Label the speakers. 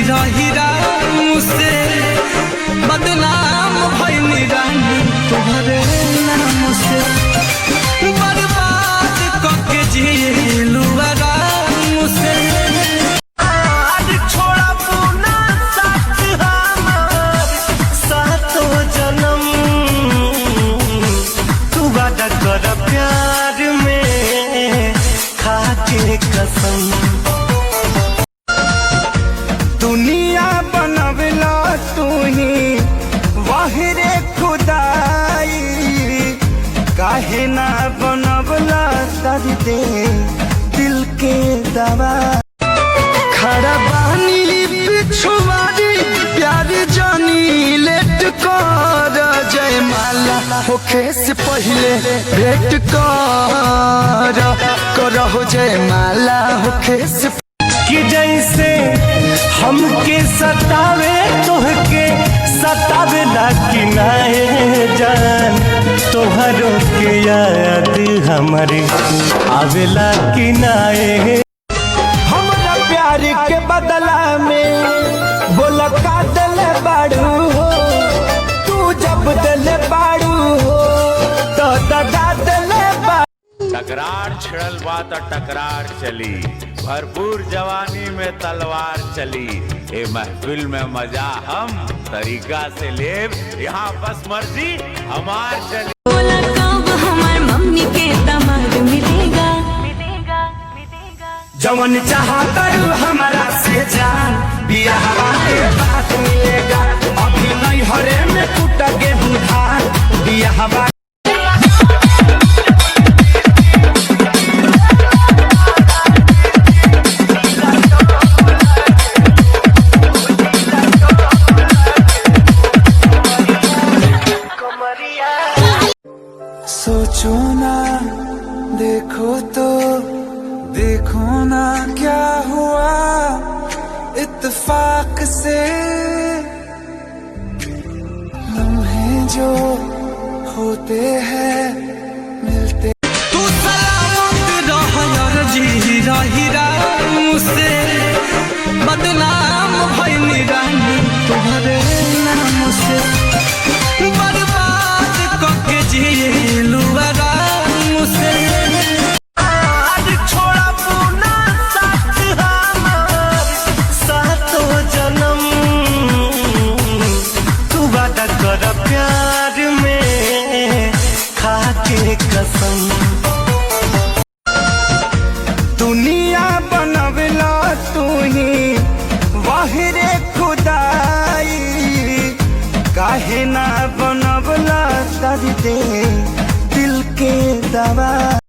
Speaker 1: हीरा हीरा मुझसे बदनाम भइनी रानी तुम्हारे नाम से बर्बाद करके जिलू आराम से आज छोड़ा पुना साथ हमार सातो जन्म तू वादा कर प्यार में खाके कसम दुनिया बनवला तू ही वाहिरे खुदाई काहे ना बनवला दे दिल के दवा खड़ा बानी पिछुआरी प्यार जानी लेट कर जय माला होखे से पहले भेंट कर हो जय माला होखे से कि जैसे हमके सतावे तोहके सतावे ना कि नाए जान तोहरो के याद हमारे आवेला कि नाए हमरा प्यार के बदला में बोला का दिल बाड़ू हो तू जब दिल बाड़ू हो तो दगा दिल
Speaker 2: टकरार छिड़ल बा त टकरार चली भरपूर जवानी में तलवार चली ए महफिल में मजा हम तरीका से लेब यहाँ बस मर्जी हमार चली
Speaker 3: बोला कब हमार मम्मी के दामाद मिलेगा
Speaker 1: जवन चाहा करू हमारा से जान बियाह के बाद मिलेगा अभी नहीं हरे में टूटा गेहूं धान बियाह सोचो ना देखो ना क्या हुआ इत्तेफाक से लम्हे जो होते हैं मिलते तू सलामत रह यार जी हीरा हीरा मुझसे बदनाम भइनी रानी तुम्हारे नाम से बर्बाद करके जिलू आराम से आज छोड़ा पुना साथ हमार सातो जन्म तू वादा कर प्यार में खाके कसम दुनिया बनवला तू ही वाहिरे खुदाई काहे ना बनवला दे दिल के दवा।